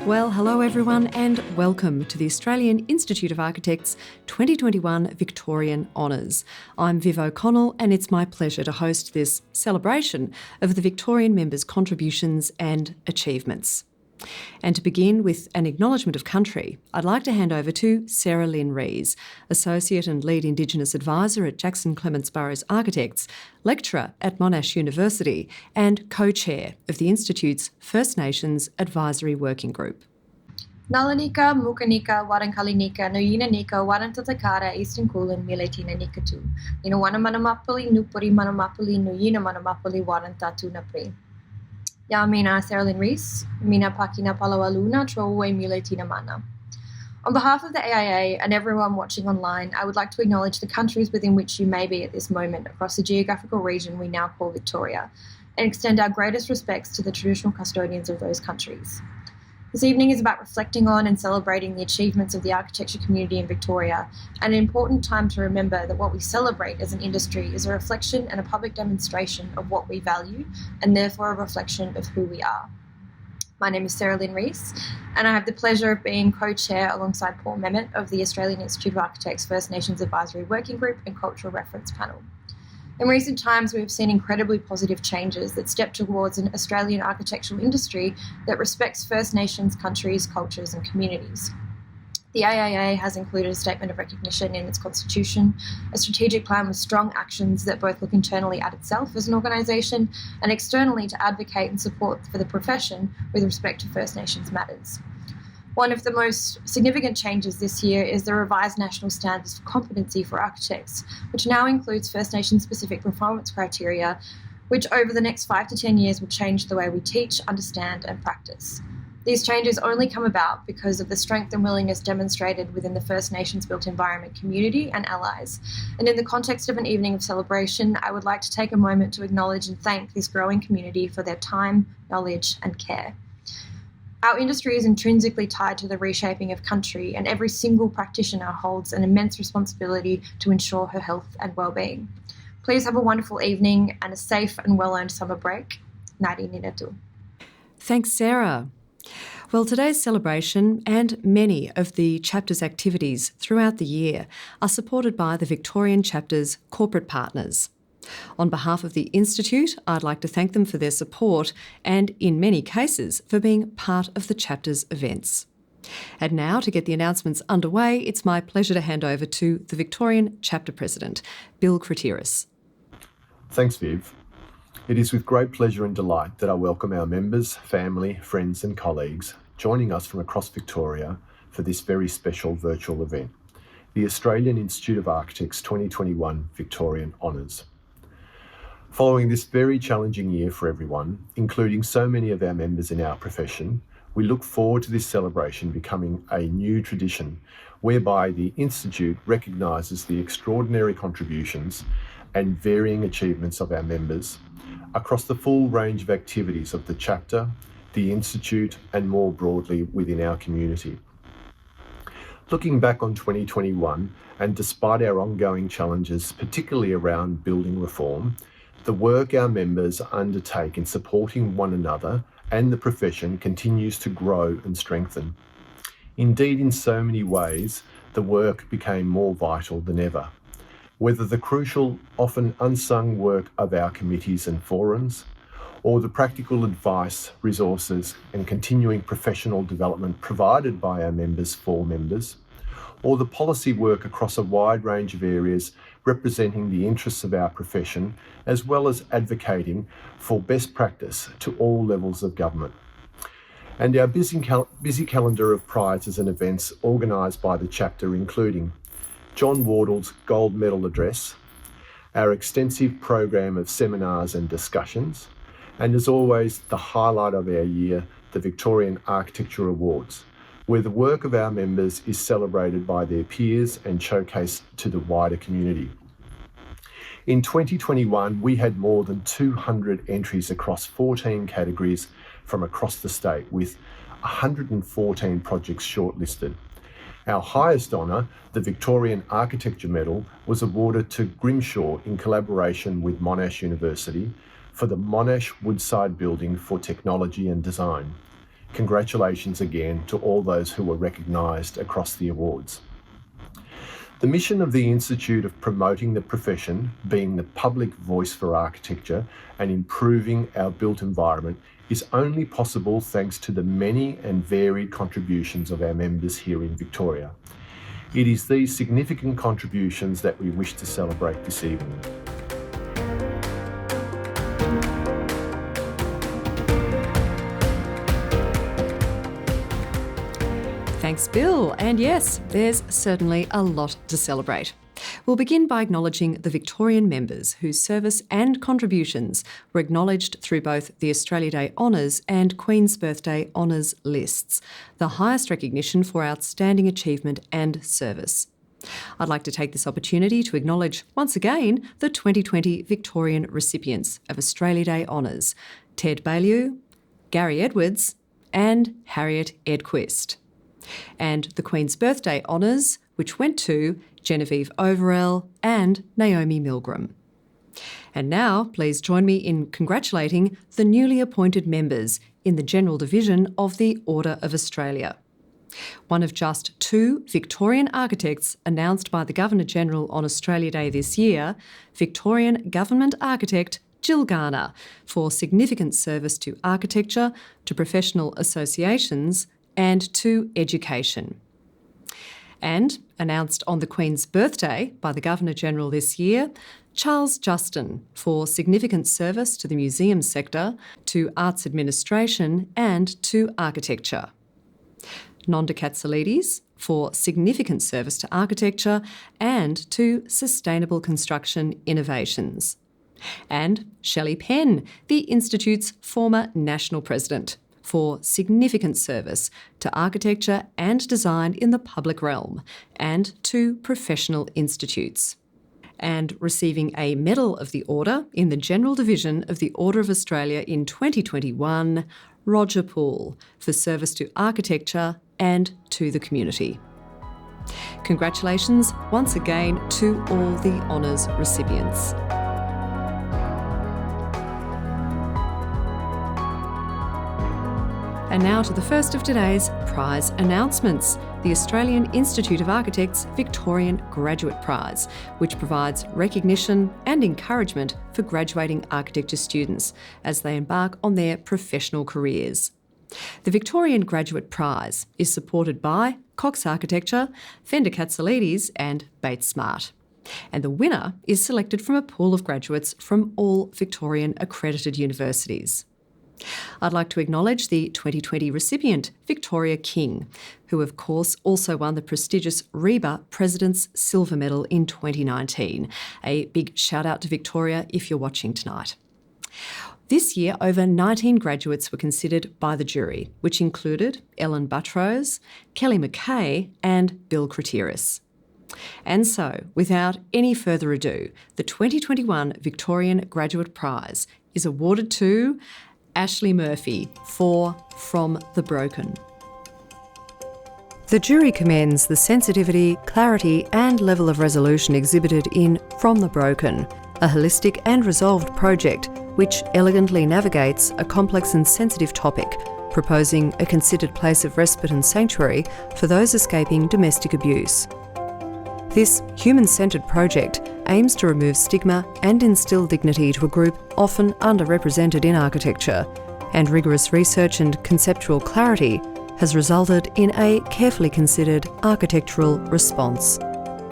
Well, hello everyone and welcome to the Australian Institute of Architects 2021 Victorian Honours. I'm Viv O'Connell and it's my pleasure to host this celebration of the Victorian members' contributions and achievements. And to begin with an acknowledgement of country, I'd like to hand over to Sarah Lynn Rees, Associate and Lead Indigenous Advisor at Jackson Clements Burrows Architects, Lecturer at Monash University and Co-Chair of the Institute's First Nations Advisory Working Group. Nalanika, Mukanika, Warankalinika, Noyinanika, Warantatakara, Eastern Kulin, Miletina Nikatu. Wana Manamapali, Nupuri Manamapali, Noyina Manamapali, Warantatu Napri. Yamina Sarah Lynn Rees, Mina Pakina Palawaluna, Trowe Miletina Mana. On behalf of the AIA and everyone watching online, I would like to acknowledge the countries within which you may be at this moment across the geographical region we now call Victoria, and extend our greatest respects to the traditional custodians of those countries. This evening is about reflecting on and celebrating the achievements of the architecture community in Victoria, and an important time to remember that what we celebrate as an industry is a reflection and a public demonstration of what we value, and therefore a reflection of who we are. My name is Sarah Lynn Rees, and I have the pleasure of being co-chair alongside Paul Memmott of the Australian Institute of Architects First Nations Advisory Working Group and Cultural Reference Panel. In recent times, we have seen incredibly positive changes that step towards an Australian architectural industry that respects First Nations countries, cultures and communities. The AIA has included a statement of recognition in its constitution, a strategic plan with strong actions that both look internally at itself as an organisation and externally to advocate and support for the profession with respect to First Nations matters. One of the most significant changes this year is the revised National Standards for Competency for Architects, which now includes First Nation-specific performance criteria, which over the next 5 to 10 years will change the way we teach, understand and practice. These changes only come about because of the strength and willingness demonstrated within the First Nations built environment community and allies. And in the context of an evening of celebration, I would like to take a moment to acknowledge and thank this growing community for their time, knowledge and care. Our industry is intrinsically tied to the reshaping of country, and every single practitioner holds an immense responsibility to ensure her health and well-being. Please have a wonderful evening and a safe and well-earned summer break. Ngāti Ninatu. Thanks, Sarah. Well, today's celebration and many of the chapter's activities throughout the year are supported by the Victorian chapter's corporate partners. On behalf of the Institute, I'd like to thank them for their support and, in many cases, for being part of the chapter's events. And now, to get the announcements underway, it's my pleasure to hand over to the Victorian Chapter President, Bill Kratiris. Thanks, Viv. It is with great pleasure and delight that I welcome our members, family, friends and colleagues joining us from across Victoria for this very special virtual event, the Australian Institute of Architects 2021 Victorian Honours. Following this very challenging year for everyone, including so many of our members in our profession, we look forward to this celebration becoming a new tradition whereby the Institute recognises the extraordinary contributions and varying achievements of our members across the full range of activities of the chapter, the Institute and more broadly within our community. Looking back on 2021, and despite our ongoing challenges, particularly around building reform, the work our members undertake in supporting one another and the profession continues to grow and strengthen. Indeed, in so many ways, the work became more vital than ever. Whether the crucial, often unsung work of our committees and forums, or the practical advice, resources and continuing professional development provided by our members for members, or the policy work across a wide range of areas representing the interests of our profession, as well as advocating for best practice to all levels of government. And our busy calendar of prizes and events organised by the chapter, including John Wardle's Gold Medal Address, our extensive program of seminars and discussions, and as always, the highlight of our year, the Victorian Architecture Awards, where the work of our members is celebrated by their peers and showcased to the wider community. In 2021, we had more than 200 entries across 14 categories from across the state, with 114 projects shortlisted. Our highest honour, the Victorian Architecture Medal, was awarded to Grimshaw in collaboration with Monash University for the Monash Woodside Building for Technology and Design. Congratulations again to all those who were recognised across the awards. The mission of the Institute of promoting the profession, being the public voice for architecture and improving our built environment, is only possible thanks to the many and varied contributions of our members here in Victoria. It is these significant contributions that we wish to celebrate this evening. Thanks, Bill. And yes, there's certainly a lot to celebrate. We'll begin by acknowledging the Victorian members whose service and contributions were acknowledged through both the Australia Day Honours and Queen's Birthday Honours lists, the highest recognition for outstanding achievement and service. I'd like to take this opportunity to acknowledge once again the 2020 Victorian recipients of Australia Day Honours, Ted Baillieu, Gary Edwards and Harriet Edquist. And the Queen's Birthday Honours, which went to Genevieve Overell and Naomi Milgram. And now, please join me in congratulating the newly appointed members in the General Division of the Order of Australia. One of just 2 Victorian architects announced by the Governor-General on Australia Day this year, Victorian Government Architect Jill Garner, for significant service to architecture, to professional associations and to education. And, announced on the Queen's birthday by the Governor-General this year, Charles Justin, for significant service to the museum sector, to arts administration and to architecture. Nonda Katsoulides, for significant service to architecture and to sustainable construction innovations. And Shelley Penn, the Institute's former National President, for significant service to architecture and design in the public realm and to professional institutes. And receiving a Medal of the Order in the General Division of the Order of Australia in 2021, Roger Poole, for service to architecture and to the community. Congratulations once again to all the honours recipients. And now to the first of today's prize announcements, the Australian Institute of Architects Victorian Graduate Prize, which provides recognition and encouragement for graduating architecture students as they embark on their professional careers. The Victorian Graduate Prize is supported by Cox Architecture, Fender Katsoulides and Bates Smart. And the winner is selected from a pool of graduates from all Victorian accredited universities. I'd like to acknowledge the 2020 recipient, Victoria King, who of course also won the prestigious REBA President's Silver Medal in 2019. A big shout out to Victoria if you're watching tonight. This year, over 19 graduates were considered by the jury, which included Ellen Buttrose, Kelly McKay and Bill Kratiris. And so, without any further ado, the 2021 Victorian Graduate Prize is awarded to Ashley Murphy for From the Broken. The jury commends the sensitivity, clarity and level of resolution exhibited in From the Broken, a holistic and resolved project which elegantly navigates a complex and sensitive topic, proposing a considered place of respite and sanctuary for those escaping domestic abuse. This human-centred project aims to remove stigma and instil dignity to a group often underrepresented in architecture, and rigorous research and conceptual clarity has resulted in a carefully considered architectural response.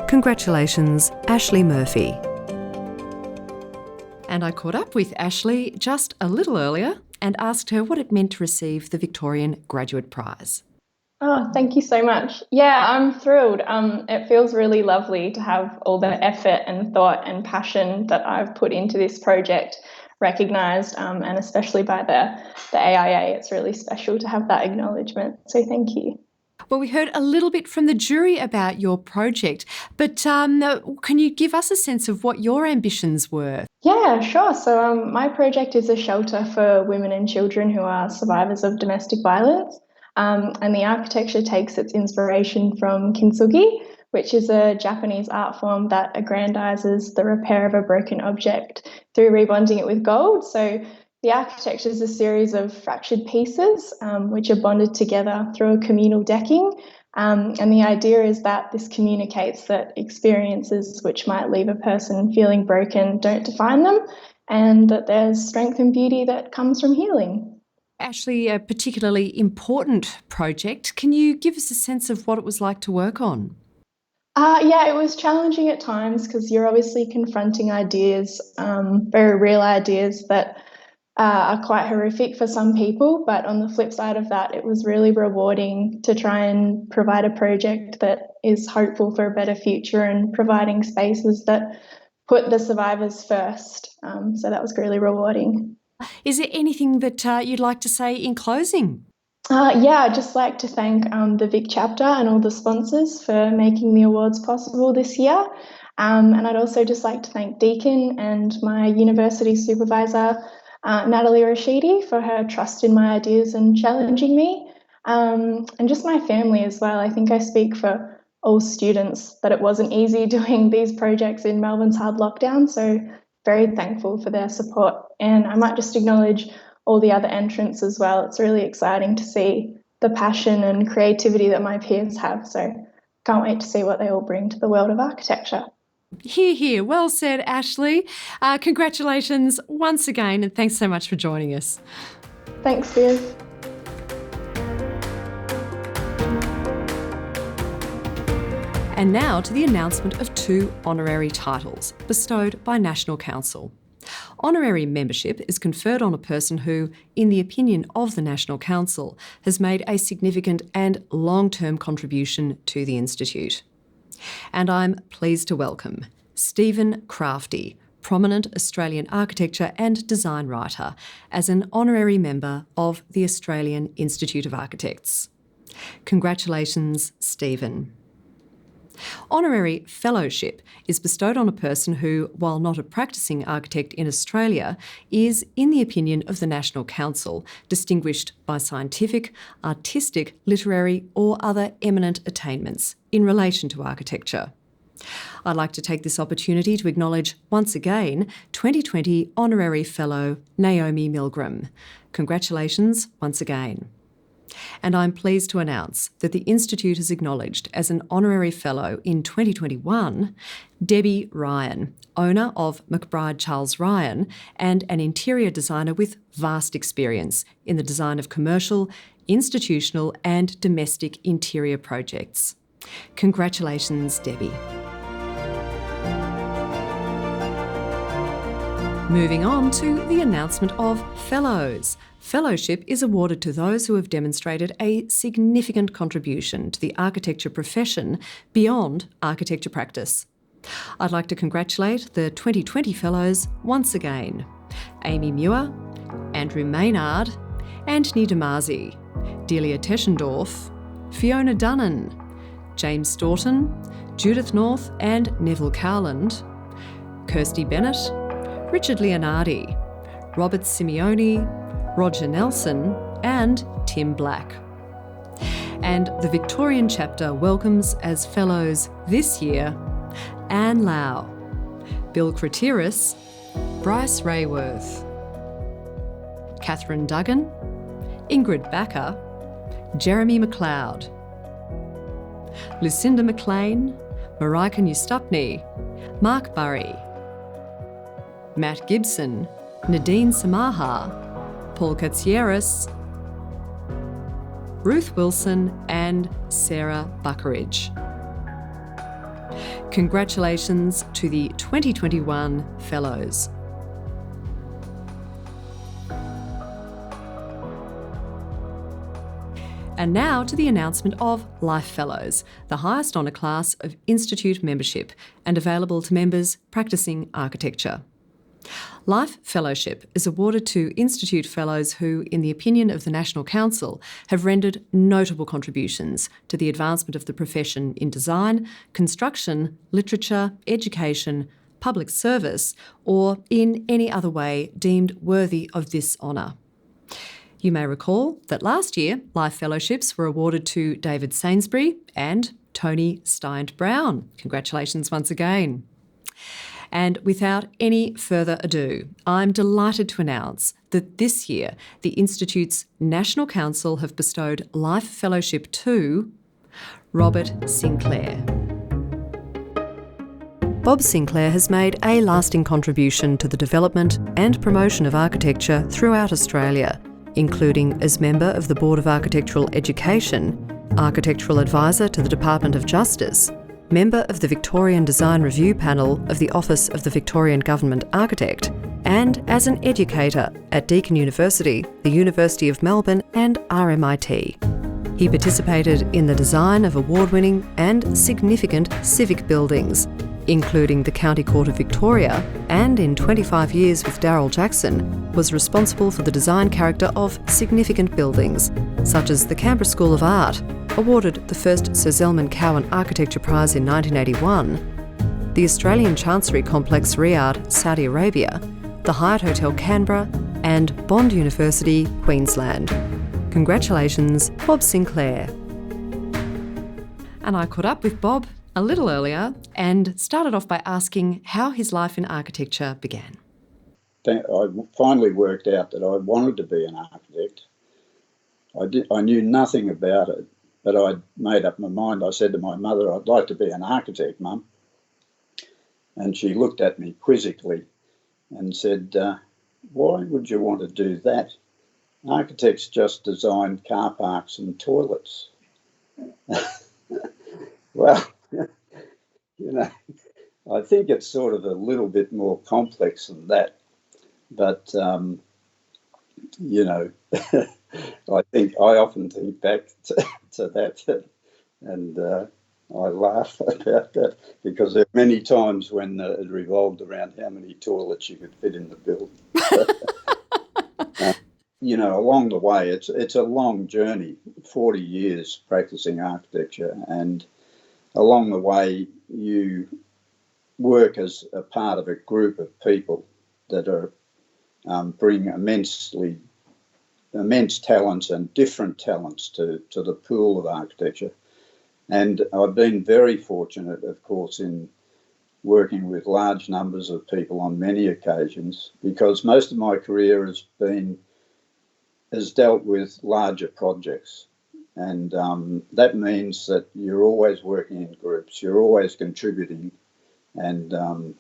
Congratulations, Ashley Murphy. And I caught up with Ashley just a little earlier and asked her what it meant to receive the Victorian Graduate Prize. Oh, thank you so much. Yeah, I'm thrilled. It feels really lovely to have all the effort and thought and passion that I've put into this project recognised, and especially by the AIA. It's really special to have that acknowledgement. So thank you. Well, we heard a little bit from the jury about your project, but can you give us a sense of what your ambitions were? Yeah, sure. So my project is a shelter for women and children who are survivors of domestic violence. And the architecture takes its inspiration from kintsugi, which is a Japanese art form that aggrandizes the repair of a broken object through rebonding it with gold. So The architecture is a series of fractured pieces which are bonded together through a communal decking. And the idea is that this communicates that experiences which might leave a person feeling broken don't define them, and that there's strength and beauty that comes from healing. Ashley, a particularly important project. Can you give us a sense of what it was like to work on? Yeah, it was challenging at times because you're obviously confronting ideas, very real ideas that are quite horrific for some people. But on the flip side of that, it was really rewarding to try and provide a project that is hopeful for a better future and providing spaces that put the survivors first. So that was really rewarding. Is there anything that you'd like to say in closing? Yeah, I'd just like to thank the Vic chapter and all the sponsors for making the awards possible this year. And I'd also just like to thank Deakin and my university supervisor, Natalie Rashidi, for her trust in my ideas and challenging me. And just my family as well. I think I speak for all students that it wasn't easy doing these projects in Melbourne's hard lockdown. So very thankful for their support. And I might just acknowledge all the other entrants as well. It's really exciting to see the passion and creativity that my peers have. So can't wait to see what they all bring to the world of architecture. Hear, hear. Well said, Ashley. Congratulations once again, and thanks so much for joining us. Thanks, Viv. And now to the announcement of 2 honorary titles bestowed by National Council. Honorary membership is conferred on a person who, in the opinion of the National Council, has made a significant and long-term contribution to the Institute. And I'm pleased to welcome Stephen Crafty, prominent Australian architecture and design writer, as an honorary member of the Australian Institute of Architects. Congratulations, Stephen. Honorary fellowship is bestowed on a person who, while not a practising architect in Australia, is, in the opinion of the National Council, distinguished by scientific, artistic, literary or other eminent attainments in relation to architecture. I'd like to take this opportunity to acknowledge once again 2020 Honorary Fellow Naomi Milgram. Congratulations once again. And I'm pleased to announce that the Institute has acknowledged as an Honorary Fellow in 2021 Debbie Ryan, owner of McBride Charles Ryan and an interior designer with vast experience in the design of commercial, institutional and domestic interior projects. Congratulations, Debbie. Moving on to the announcement of Fellows. Fellowship is awarded to those who have demonstrated a significant contribution to the architecture profession beyond architecture practice. I'd like to congratulate the 2020 Fellows once again: Amy Muir, Andrew Maynard, Anthony Damazi, Delia Teschendorf, Fiona Dunnan, James Staunton, Judith North and Neville Cowland, Kirsty Bennett, Richard Leonardi, Robert Simeone, Roger Nelson and Tim Black. And the Victorian chapter welcomes as fellows this year Anne Lau, Bill Krateris, Bryce Rayworth, Catherine Duggan, Ingrid Backer, Jeremy McLeod, Lucinda McLean, Marika Newstupney, Mark Burry, Matt Gibson, Nadine Samaha, Paul Katsieris, Ruth Wilson and Sarah Buckeridge. Congratulations to the 2021 Fellows. And now to the announcement of Life Fellows, the highest honour class of Institute membership and available to members practising architecture. Life Fellowship is awarded to Institute Fellows who, in the opinion of the National Council, have rendered notable contributions to the advancement of the profession in design, construction, literature, education, public service, or in any other way deemed worthy of this honour. You may recall that last year, Life Fellowships were awarded to David Sainsbury and Tony Stein Brown. Congratulations once again. And without any further ado, I'm delighted to announce that this year the Institute's National Council have bestowed Life Fellowship to Robert Sinclair. Bob Sinclair has made a lasting contribution to the development and promotion of architecture throughout Australia, including as member of the Board of Architectural Education, Architectural Advisor to the Department of Justice, member of the Victorian Design Review Panel of the Office of the Victorian Government Architect, and as an educator at Deakin University, the University of Melbourne and RMIT. He participated in the design of award-winning and significant civic buildings, including the County Court of Victoria, and in 25 years with Darryl Jackson, was responsible for the design character of significant buildings, such as the Canberra School of Art, awarded the first Sir Zelman Cowen Architecture Prize in 1981, the Australian Chancery Complex Riyadh, Saudi Arabia, the Hyatt Hotel Canberra, and Bond University, Queensland. Congratulations, Bob Sinclair. And I caught up with Bob a little earlier and started off by asking how his life in architecture began. I finally worked out that I wanted to be an architect. I knew nothing about it, but I made up my mind. I said to my mother, I'd like to be an architect, Mum. And she looked at me quizzically and said, why would you want to do that? Architects just design car parks and toilets. Well, I think it's sort of a little bit more complex than that. But, I often think back to that and I laugh about that because there are many times when it revolved around how many toilets you could fit in the building. Along the way, it's a long journey, 40 years practicing architecture, and along the way you work as a part of a group of people that are bring immense talents and different talents to the pool of architecture. And I've been very fortunate, of course, in working with large numbers of people on many occasions, because most of my career has dealt with larger projects. And that means that you're always working in groups, you're always contributing, and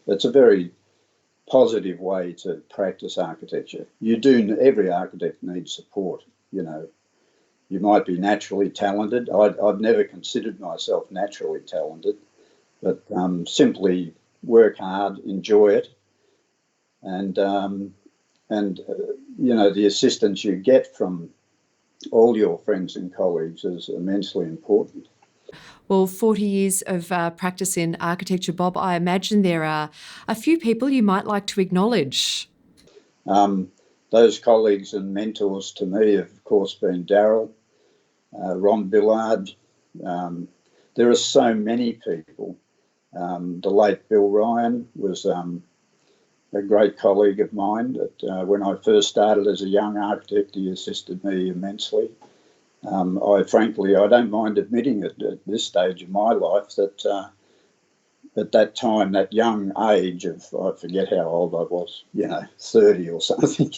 it's a very positive way to practice architecture. Every architect needs support, You might be naturally talented. I've never considered myself naturally talented, but simply work hard, enjoy it, and the assistance you get from all your friends and colleagues is immensely important. Well, 40 years of practice in architecture, Bob, I imagine there are a few people you might like to acknowledge. Those colleagues and mentors to me have, of course, been Darryl, Ron Billard. There are so many people. The late Bill Ryan was a great colleague of mine. When I first started as a young architect, he assisted me immensely. I don't mind admitting it at this stage of my life that at that time, that young age of, I forget how old I was, 30 or something,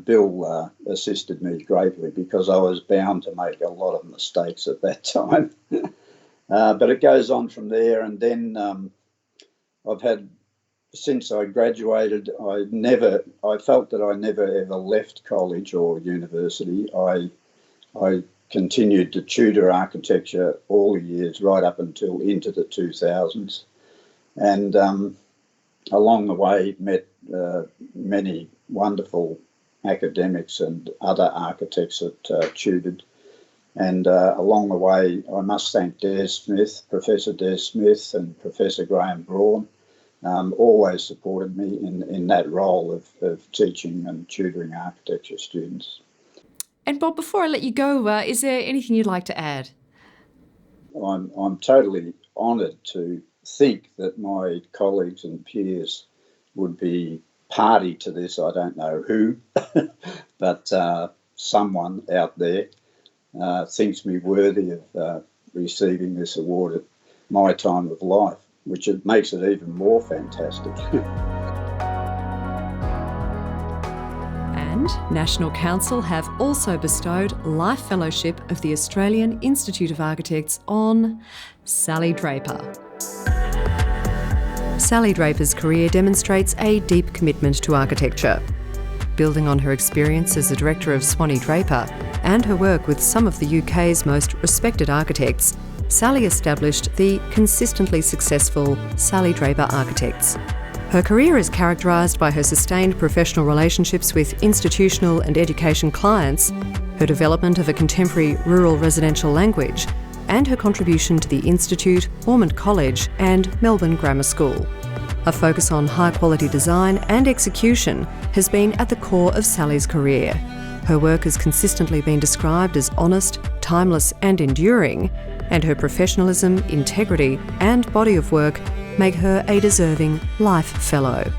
Bill assisted me greatly because I was bound to make a lot of mistakes at that time. But it goes on from there, and then since I graduated, I felt that I never ever left college or university. I continued to tutor architecture all the years, right up until into the 2000s. And along the way, met many wonderful academics and other architects that tutored. And along the way, I must thank Professor Des Smith and Professor Graham Braun, always supported me in that role of teaching and tutoring architecture students. And Bob, before I let you go, is there anything you'd like to add? I'm totally honoured to think that my colleagues and peers would be party to this. I don't know who, but someone out there thinks me worthy of receiving this award at my time of life. which it makes it even more fantastic. And National Council have also bestowed Life Fellowship of the Australian Institute of Architects on Sally Draper. Sally Draper's career demonstrates a deep commitment to architecture. Building on her experience as the director of Swanee Draper and her work with some of the UK's most respected architects, Sally established the consistently successful Sally Draper Architects. Her career is characterised by her sustained professional relationships with institutional and education clients, her development of a contemporary rural residential language, and her contribution to the Institute, Ormond College and Melbourne Grammar School. A focus on high-quality design and execution has been at the core of Sally's career. Her work has consistently been described as honest, timeless and enduring, and her professionalism, integrity and body of work make her a deserving Life Fellow.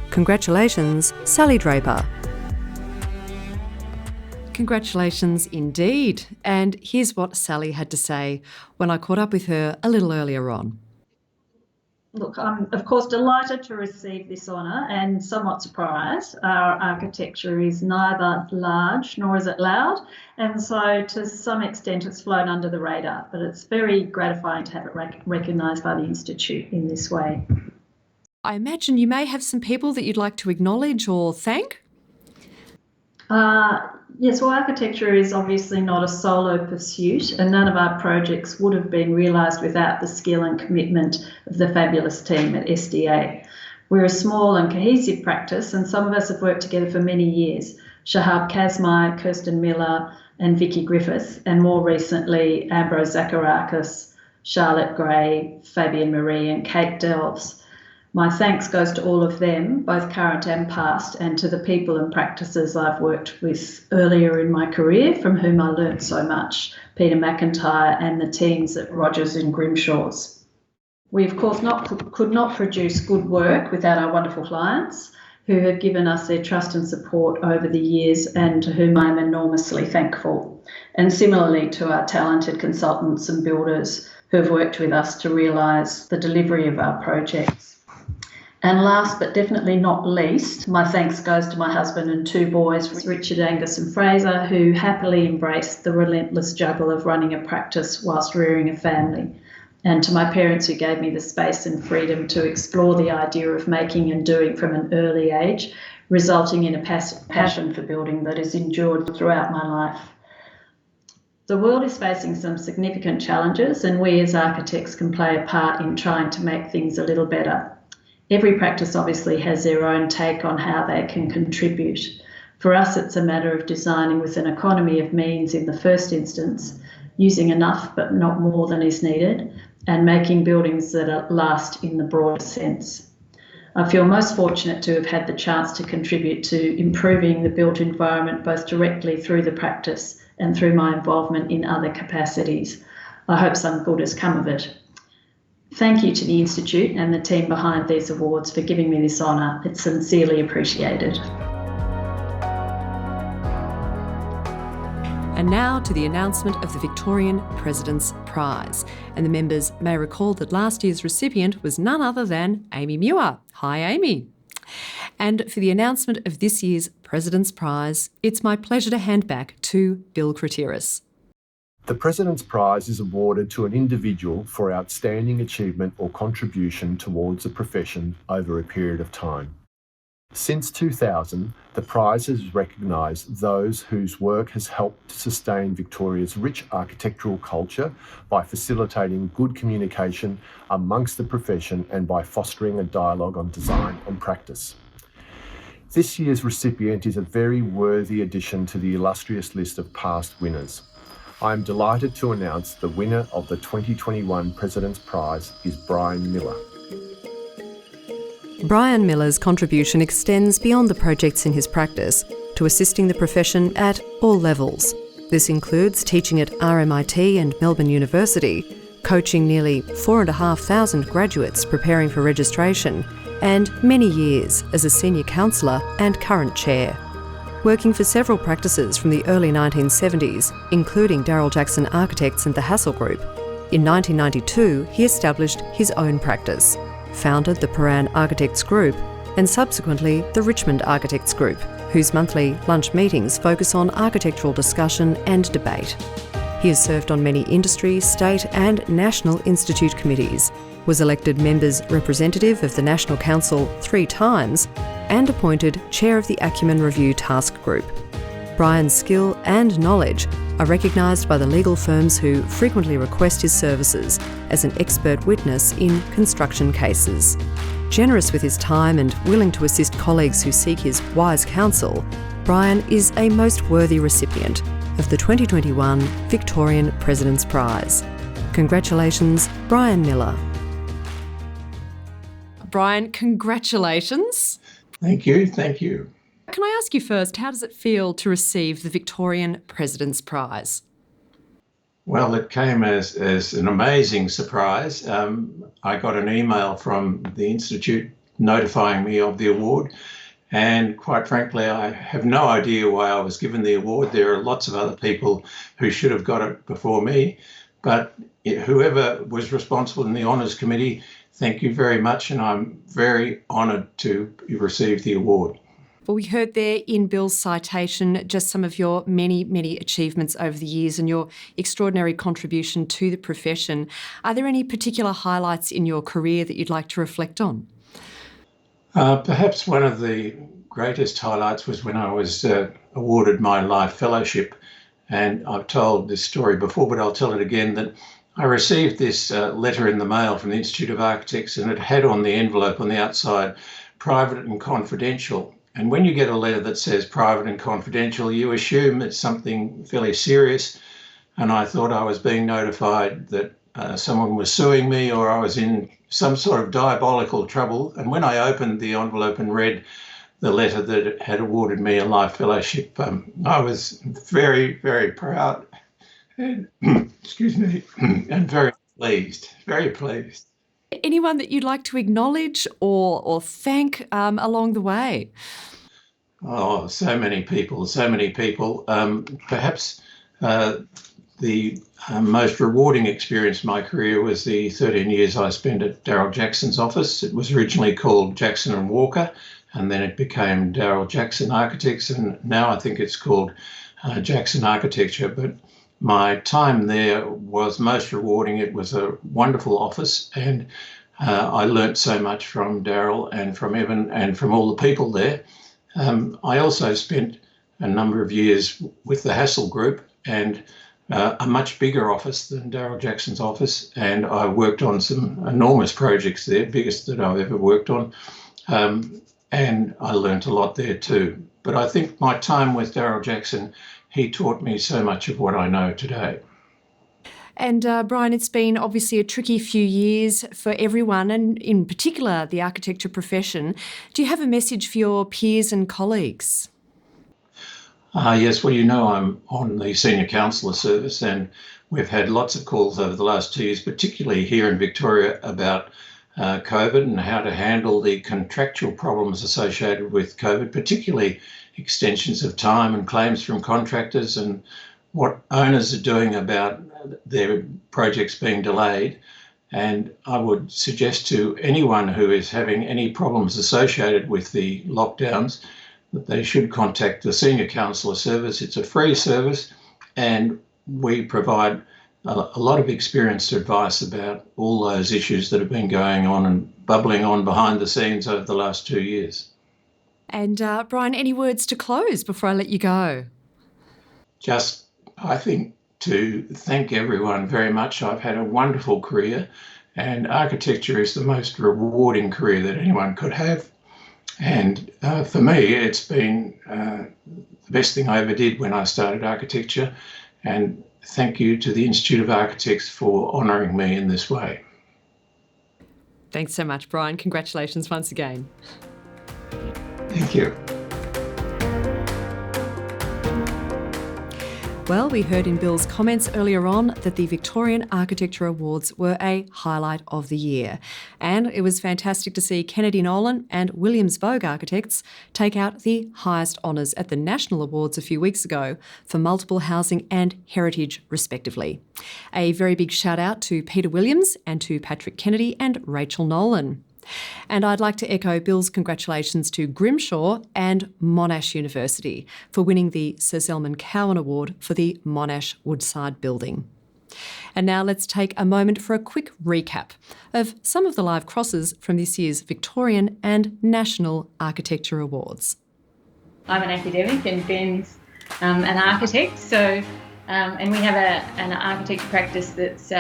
Congratulations, Sally Draper. Congratulations indeed. And here's what Sally had to say when I caught up with her a little earlier on. Look, I'm of course delighted to receive this honour and somewhat surprised. Our architecture is neither large nor is it loud, and so to some extent it's flown under the radar, but it's very gratifying to have it recognised by the Institute in this way. I imagine you may have some people that you'd like to acknowledge or thank? Yes, well, architecture is obviously not a solo pursuit, and none of our projects would have been realised without the skill and commitment of the fabulous team at SDA. We're a small and cohesive practice, and some of us have worked together for many years. Shahab Kazmai, Kirsten Miller and Vicky Griffith, and more recently Ambrose Zacharakis, Charlotte Gray, Fabian Marie and Kate Delves. My thanks goes to all of them, both current and past, and to the people and practices I've worked with earlier in my career, from whom I learnt so much, Peter McIntyre and the teams at Rogers and Grimshaw's. We, of course, could not produce good work without our wonderful clients, who have given us their trust and support over the years and to whom I am enormously thankful. And similarly to our talented consultants and builders who have worked with us to realise the delivery of our projects. And last but definitely not least, my thanks goes to my husband and two boys, Richard, Angus and Fraser, who happily embraced the relentless juggle of running a practice whilst rearing a family. And to my parents, who gave me the space and freedom to explore the idea of making and doing from an early age, resulting in a passion for building that has endured throughout my life. The world is facing some significant challenges, and we as architects can play a part in trying to make things a little better. Every practice obviously has their own take on how they can contribute. For us, it's a matter of designing with an economy of means in the first instance, using enough but not more than is needed, and making buildings that last in the broader sense. I feel most fortunate to have had the chance to contribute to improving the built environment both directly through the practice and through my involvement in other capacities. I hope some good has come of it. Thank you to the Institute and the team behind these awards for giving me this honour. It's sincerely appreciated. And now to the announcement of the Victorian President's Prize. And the members may recall that last year's recipient was none other than Amy Muir. Hi, Amy. And for the announcement of this year's President's Prize, it's my pleasure to hand back to Bill Kratiris. The President's Prize is awarded to an individual for outstanding achievement or contribution towards a profession over a period of time. Since 2000, the prize has recognised those whose work has helped to sustain Victoria's rich architectural culture by facilitating good communication amongst the profession and by fostering a dialogue on design and practice. This year's recipient is a very worthy addition to the illustrious list of past winners. I am delighted to announce the winner of the 2021 President's Prize is Brian Miller. Brian Miller's contribution extends beyond the projects in his practice to assisting the profession at all levels. This includes teaching at RMIT and Melbourne University, coaching nearly 4,500 graduates preparing for registration, and many years as a senior counsellor and current chair. Working for several practices from the early 1970s, including Darryl Jackson Architects and the Hassel Group, In 1992, he established his own practice, founded the Paran Architects Group, and subsequently the Richmond Architects Group, whose monthly lunch meetings focus on architectural discussion and debate. He has served on many industry, state and national institute committees, was elected members representative of the National Council 3 times, and appointed chair of the Acumen Review Task Group. Brian's skill and knowledge are recognised by the legal firms who frequently request his services as an expert witness in construction cases. Generous with his time and willing to assist colleagues who seek his wise counsel, Brian is a most worthy recipient of the 2021 Victorian President's Prize. Congratulations, Brian Miller. Brian, congratulations. Thank you. Thank you. Can I ask you first, how does it feel to receive the Victorian President's Prize? Well, it came as an amazing surprise. I got an email from the Institute notifying me of the award. And quite frankly, I have no idea why I was given the award. There are lots of other people who should have got it before me. But whoever was responsible in the Honours Committee, thank you very much. And I'm very honoured to receive the award. Well, we heard there in Bill's citation just some of your many, many achievements over the years and your extraordinary contribution to the profession. Are there any particular highlights in your career that you'd like to reflect on? Perhaps one of the greatest highlights was when I was awarded my Life Fellowship. And I've told this story before, but I'll tell it again, that I received this letter in the mail from the Institute of Architects, and it had on the envelope on the outside, private and confidential. And when you get a letter that says private and confidential, you assume it's something fairly serious. And I thought I was being notified that someone was suing me or I was in some sort of diabolical trouble. And when I opened the envelope and read the letter that had awarded me a Life Fellowship, I was very, very proud and, excuse me, and very pleased, very pleased. Anyone that you'd like to acknowledge or thank along the way? Oh, so many people, so many people. Perhaps the most rewarding experience in my career was the 13 years I spent at Darryl Jackson's office. It was originally called Jackson and Walker, and then it became Darryl Jackson Architects, and now I think it's called Jackson Architecture. But my time there was most rewarding. It was a wonderful office, and I learnt so much from Darryl and from Evan and from all the people there. I also spent a number of years with the Hassel Group, and a much bigger office than Darryl Jackson's office, and I worked on some enormous projects there, biggest that I've ever worked on, and I learnt a lot there too. But I think my time with Darryl Jackson, he taught me so much of what I know today. And Brian, it's been obviously a tricky few years for everyone, and in particular the architecture profession. Do you have a message for your peers and colleagues? Yes, well, you know, I'm on the Senior Counsellor Service, and we've had lots of calls over the last 2 years, particularly here in Victoria, about COVID and how to handle the contractual problems associated with COVID, particularly extensions of time and claims from contractors, and what owners are doing about their projects being delayed. And I would suggest to anyone who is having any problems associated with the lockdowns that they should contact the Senior Counsellor Service. It's a free service, and we provide a lot of experienced advice about all those issues that have been going on and bubbling on behind the scenes over the last 2 years. And Brian, any words to close before I let you go? Just, I think, to thank everyone very much. I've had a wonderful career, and architecture is the most rewarding career that anyone could have. And for me, it's been the best thing I ever did when I started architecture. And thank you to the Institute of Architects for honouring me in this way. Thanks so much, Brian. Congratulations once again. Thank you. Well, we heard in Bill's comments earlier on that the Victorian Architecture Awards were a highlight of the year. And it was fantastic to see Kennedy Nolan and Williams Vogue Architects take out the highest honours at the National Awards a few weeks ago for multiple housing and heritage, respectively. A very big shout out to Peter Williams and to Patrick Kennedy and Rachel Nolan. And I'd like to echo Bill's congratulations to Grimshaw and Monash University for winning the Sir Selman Cowan Award for the Monash Woodside building. And now let's take a moment for a quick recap of some of the live crosses from this year's Victorian and National Architecture Awards. I'm an academic and Ben's an architect, and we have an architecture practice that's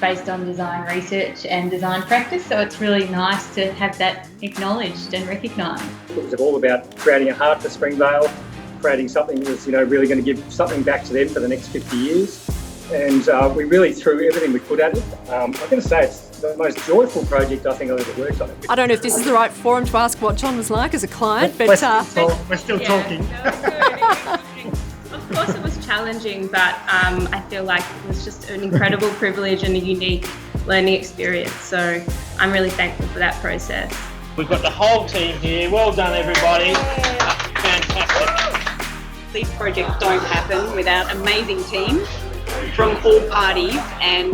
based on design research and design practice, so it's really nice to have that acknowledged and recognised. It was all about creating a heart for Springvale, creating something that was really going to give something back to them for the next 50 years. And we really threw everything we could at it. I'm going to say it's the most joyful project I think I've ever worked on. I don't know if this is the right forum to ask what John was like as a client, but... We're still talking. Of course it was challenging, but I feel like it was just an incredible privilege and a unique learning experience. So I'm really thankful for that process. We've got the whole team here. Well done, everybody. Fantastic. These projects don't happen without amazing teams from all parties and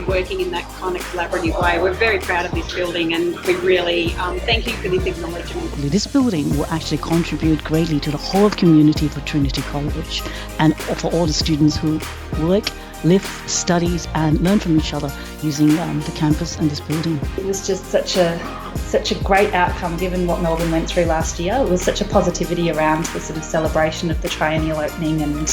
working in that kind of collaborative way. We're very proud of this building and we really thank you for this acknowledgement. This building will actually contribute greatly to the whole community for Trinity College and for all the students who work, live, studies and learn from each other using the campus and this building. It was just such a great outcome given what Melbourne went through last year. It was such a positivity around the sort of celebration of the triennial opening, and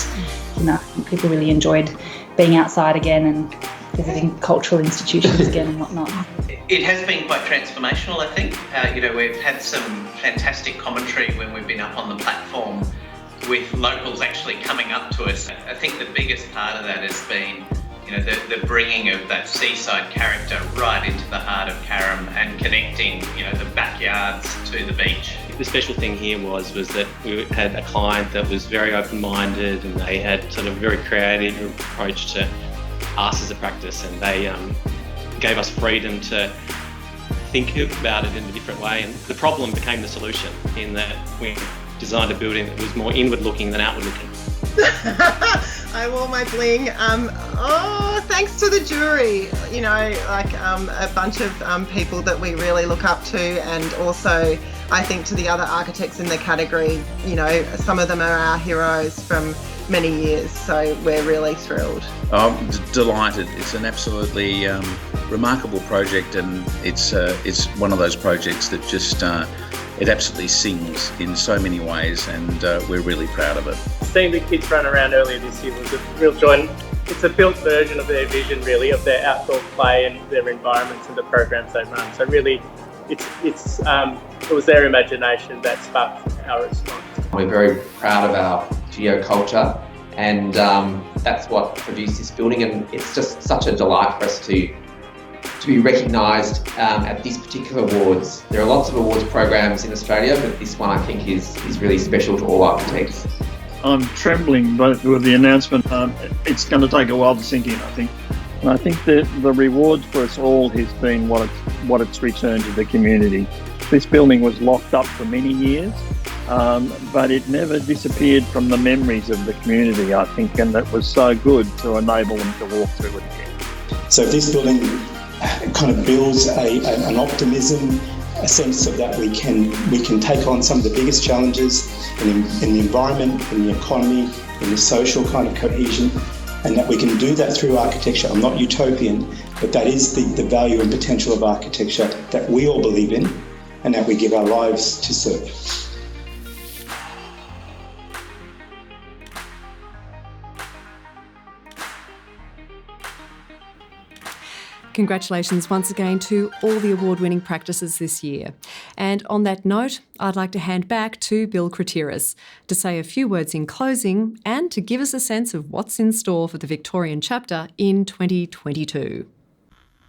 people really enjoyed being outside again and visiting cultural institutions again and whatnot. It has been quite transformational, I think. We've had some fantastic commentary when we've been up on the platform with locals actually coming up to us. I think the biggest part of that has been the bringing of that seaside character right into the heart of Carrum and connecting, the backyards to the beach. The special thing here was that we had a client that was very open-minded and they had sort of a very creative approach to us as a practice, and they gave us freedom to think about it in a different way, and the problem became the solution in that we designed a building that was more inward-looking than outward-looking. I wore my bling. Thanks to the jury, a bunch of people that we really look up to, and also I think to the other architects in the category. Some of them are our heroes from many years, so we're really thrilled. I'm delighted. It's an absolutely remarkable project, and it's one of those projects that just it absolutely sings in so many ways, and we're really proud of it. Seeing the kids run around earlier this year was a real joy. It's a built version of their vision, really, of their outdoor play and their environments and the programs they run. So really, it was their imagination that sparked our response. We're very proud of our geoculture, and that's what produced this building, and it's just such a delight for us to be recognised at these particular awards. There are lots of awards programs in Australia, but this one I think is really special to all architects. I'm trembling with the announcement. It's going to take a while to sink in, I think. And I think that the reward for us all has been what it's returned to the community. This building was locked up for many years, but it never disappeared from the memories of the community, I think, and it was so good to enable them to walk through it again. So this building kind of builds an optimism, a sense of that we can take on some of the biggest challenges in the environment, in the economy, in the social kind of cohesion, and that we can do that through architecture. I'm not utopian, but that is the value and potential of architecture that we all believe in and that we give our lives to serve. Congratulations once again to all the award-winning practices this year. And on that note, I'd like to hand back to Bill Kratiris to say a few words in closing and to give us a sense of what's in store for the Victorian chapter in 2022.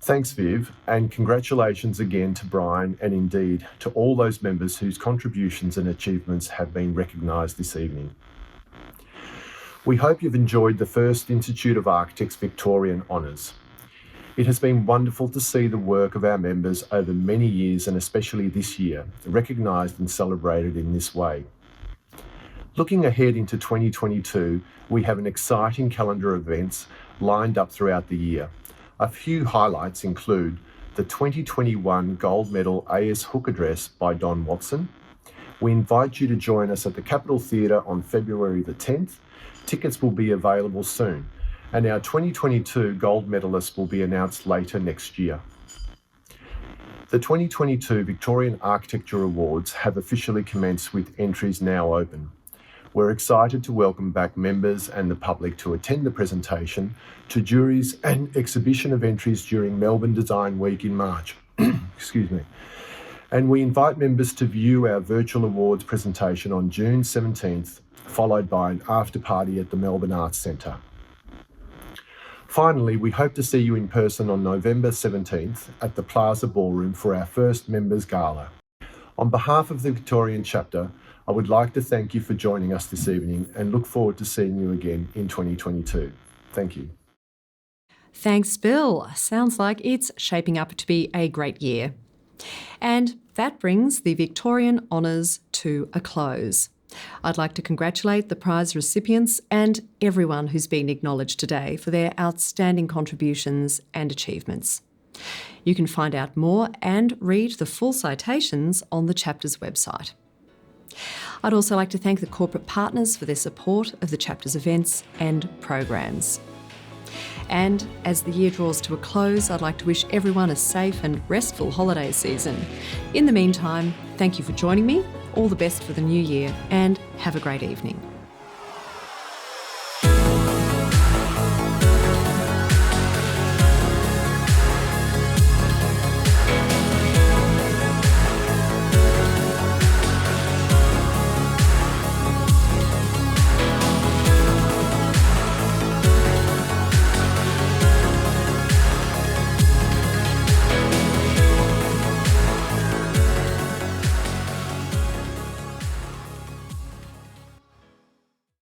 Thanks, Viv, and congratulations again to Brian and indeed to all those members whose contributions and achievements have been recognised this evening. We hope you've enjoyed the first Institute of Architects Victorian Honours. It has been wonderful to see the work of our members over many years, and especially this year, recognised and celebrated in this way. Looking ahead into 2022, we have an exciting calendar of events lined up throughout the year. A few highlights include the 2021 Gold Medal A.S. Hook Address by Don Watson. We invite you to join us at the Capitol Theatre on February the 10th. Tickets will be available soon, and our 2022 gold medalists will be announced later next year. The 2022 Victorian Architecture Awards have officially commenced, with entries now open. We're excited to welcome back members and the public to attend the presentation, to juries and exhibition of entries during Melbourne Design Week in March. Excuse me. And we invite members to view our virtual awards presentation on June 17th, followed by an after party at the Melbourne Arts Centre. Finally, we hope to see you in person on November 17th at the Plaza Ballroom for our first Members Gala. On behalf of the Victorian chapter, I would like to thank you for joining us this evening and look forward to seeing you again in 2022. Thank you. Thanks, Bill. Sounds like it's shaping up to be a great year. And that brings the Victorian Honours to a close. I'd like to congratulate the prize recipients and everyone who's been acknowledged today for their outstanding contributions and achievements. You can find out more and read the full citations on the chapter's website. I'd also like to thank the corporate partners for their support of the chapter's events and programs. And as the year draws to a close, I'd like to wish everyone a safe and restful holiday season. In the meantime, thank you for joining me, all the best for the new year, and have a great evening.